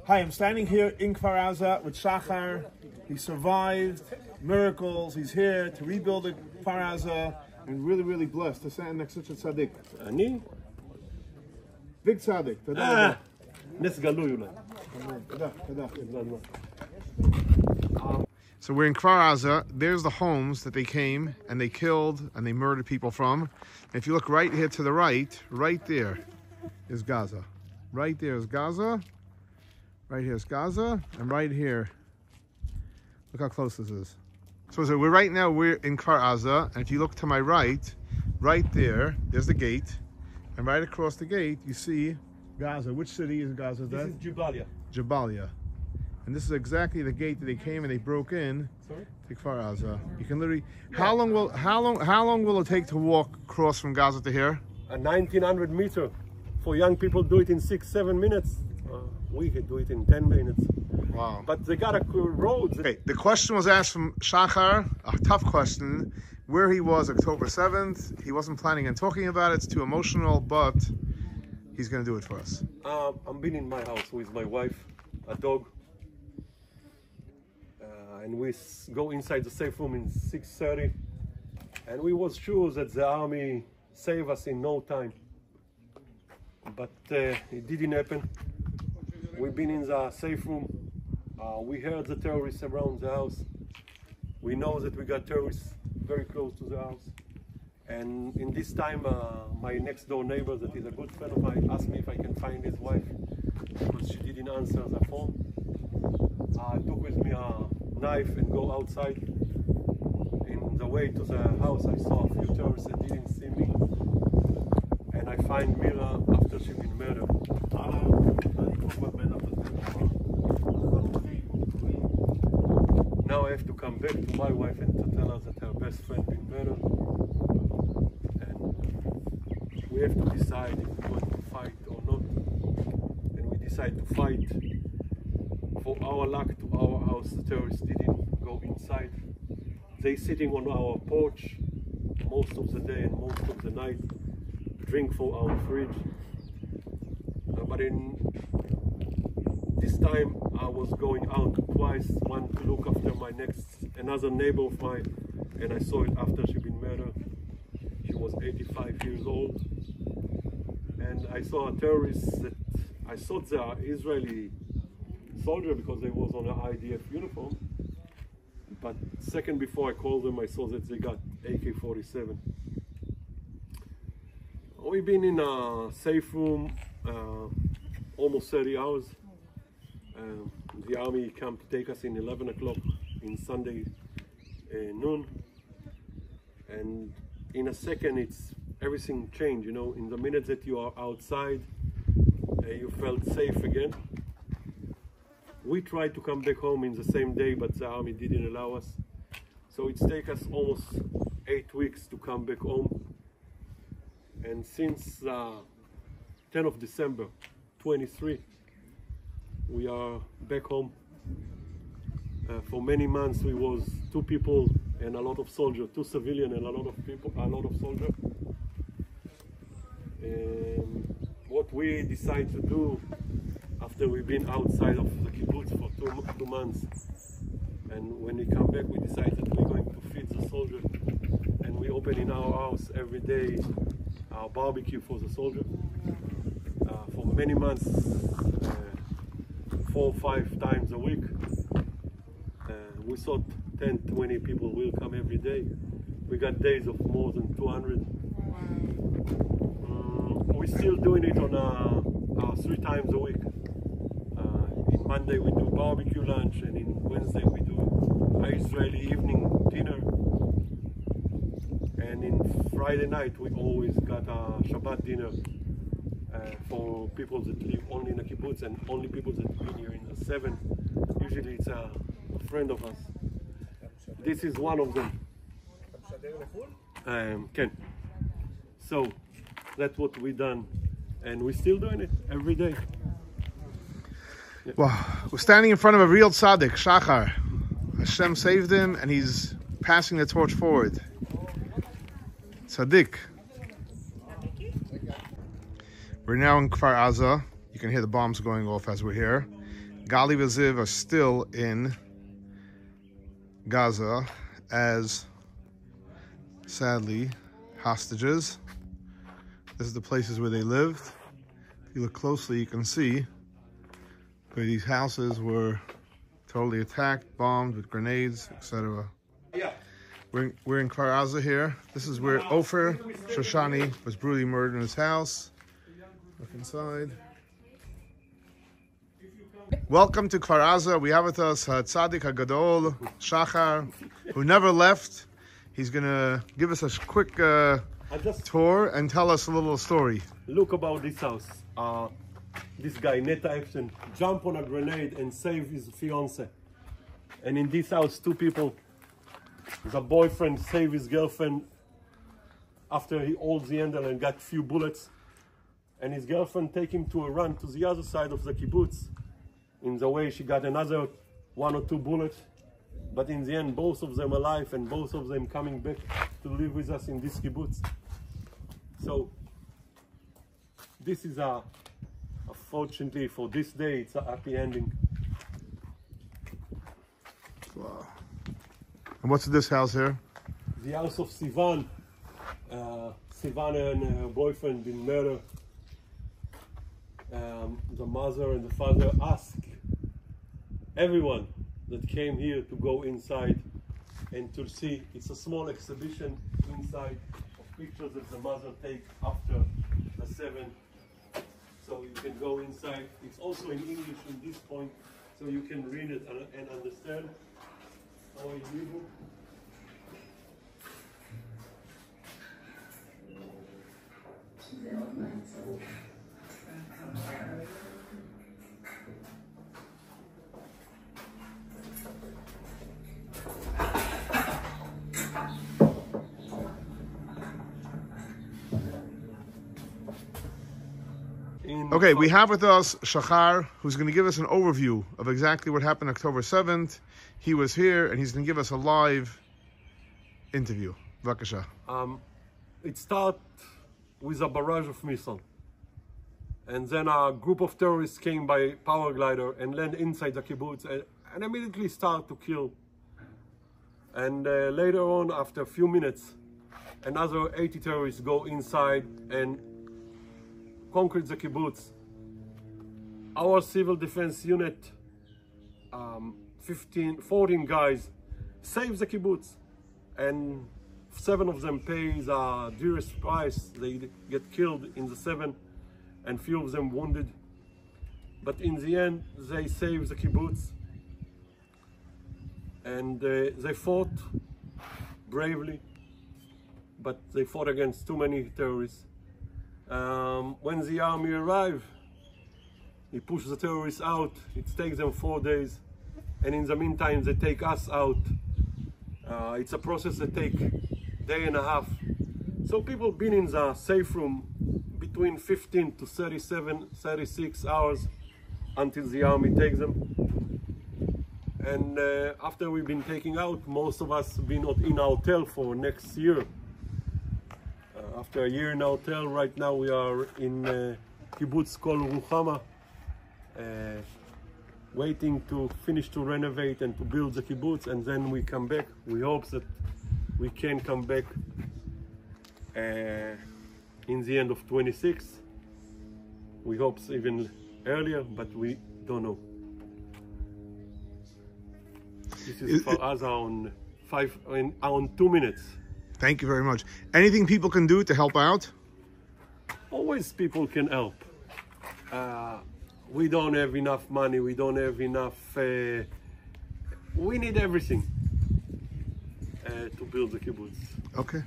Hi, I'm standing here in Kfar Aza with Shachar. He survived miracles. He's here to rebuild the Kfar Aza, and really blessed to stand next to such a tzaddik. אני? Big tzaddik. תודה. נס גלוי אולי. תודה. תודה. So we're in Kfar Aza. There's the homes that they came and they killed and they murdered people from. And if you look right here to the right there is Gaza. Right there is Gaza. Right here is Gaza. And right here, look how close this is. So we're in Kfar Aza. And if you look to my right there's the gate. And right across the gate, you see Gaza. Which city is Gaza? This is Jabalia. Jabalia. And this is exactly the gate that they came and they broke in to Kfar Aza. You can literally, how long will it take to walk across from Gaza to here? 1900 meters. For young people, do it in 6-7 minutes. We could do it in 10 minutes. Wow. But they got a road. Okay, the question was asked from Shachar, a tough question, where he was October 7th. He wasn't planning on talking about it. It's too emotional, but he's going to do it for us. I'm been in my house with my wife, a dog. And we go inside the safe room in 6:30. And we was sure that the army save us in no time. But it didn't happen. We've been in the safe room. We heard the terrorists around the house. We know that we got terrorists very close to the house. And in this time, my next door neighbor, that is a good friend of mine, asked me if I can find his wife because she didn't answer the phone. I took with me a knife and go outside. In the way to the house, I saw a few terrorists that didn't see me. And I find Mira after she's been murdered. Now I have to come back to my wife and to tell her that her best friend been murdered. And we have to decide if we're going to fight or not. And we decide to fight. For our luck, to our house, the terrorists didn't go inside. They sitting on our porch most of the day and most of the night, drink from our fridge. But in this time, I was going out twice, one to look after another neighbor of mine, and I saw it after she'd been murdered. She was 85 years old, and I saw a terrorist that I thought they are Israeli soldier because they was on an IDF uniform. But second before I called them, I saw that they got AK-47. We've been in a safe room almost 30 hours. The army came to take us in 11 o'clock in Sunday noon. And in a second, everything changed, you know. In the minute that you are outside, you felt safe again. We tried to come back home in the same day, but the army didn't allow us. So it's taken us almost 8 weeks to come back home. And since 10th of December 23, we are back home. For many months we was 2 people and a lot of soldiers, 2 civilian and a lot of soldiers. And what we decided to do after we've been outside of the kibbutz for 2 months, and when we come back, we decided that we're going to feed the soldiers, and we open in our house every day our barbecue for the soldiers. For many months, 4 or 5 times a week. We thought 10-20 people will come every day. We got days of more than 200. We're still doing it on 3 times a week. In Monday we do barbecue lunch, and in Wednesday we do Israeli evening dinner. And in Friday night we always got a Shabbat dinner for people that live only in a kibbutz and only people that been here in the 7. Usually it's a friend of us. This is one of them. Ken. So that's what we done, and we're still doing it every day. Yeah. Wow, we're standing in front of a real tzaddik, Shachar. Hashem saved him, and he's passing the torch forward. Tzaddik. We're now in Kfar Aza. You can hear the bombs going off as we're here. Gali and Ziv are still in Gaza as, sadly, hostages. This is the places where they lived. If you look closely, you can see where these houses were totally attacked, bombed with grenades, etc. We're in Kfar Aza here. This is where Ofer Shoshani was brutally murdered in his house. Look inside. Welcome to Kfar Aza. We have with us Tzaddik HaGadol, Shachar, who never left. He's going to give us a quick tour and tell us a little story. Look about this house. This guy, Neta Epstein, jumped on a grenade and saved his fiance. And in this house, two people, the boyfriend saved his girlfriend after he holds the handle and got few bullets. And his girlfriend take him to a run to the other side of the kibbutz. In the way, she got another 1 or 2 bullets. But in the end, both of them alive and both of them coming back to live with us in this kibbutz. So this is fortunately for this day, it's a happy ending. Wow. And what's this house here? The house of Sivan. Sivan and her boyfriend been murdered. The mother and the father asked everyone that came here to go inside and to see. It's a small exhibition inside of pictures that the mother take after the 7. So you can go inside. It's also in English in this point, so you can read it and understand. How are you? Okay, we have with us Shachar, who's going to give us an overview of exactly what happened October 7th. He was here, and he's going to give us a live interview. Vakasha. It started with a barrage of missiles. And then a group of terrorists came by power glider and landed inside the kibbutz and immediately started to kill. And later on, after a few minutes, another 80 terrorists go inside and conquered the kibbutz. Our civil defense unit, 14 guys, saved the kibbutz, and 7 of them pay the dearest price. They get killed in the 7, and few of them wounded. But in the end, they saved the kibbutz, and they fought bravely, but they fought against too many terrorists. When the army arrived, he pushed the terrorists out. It takes them 4 days, and in the meantime, they take us out. It's a process that takes a day and a half. So people been in the safe room between 15 to 36 hours until the army takes them. And after we've been taken out, most of us have been in a hotel for next year. After a year in a hotel, right now we are in kibbutz called Ruchama, waiting to finish to renovate and to build the kibbutz, and then we come back. We hope that we can come back in the end of 26. We hope even earlier, but we don't know. This is for us on 2 minutes. Thank you very much. Anything people can do to help out? Always people can help. We don't have enough money. We don't have enough. We need everything to build the kibbutz. Okay.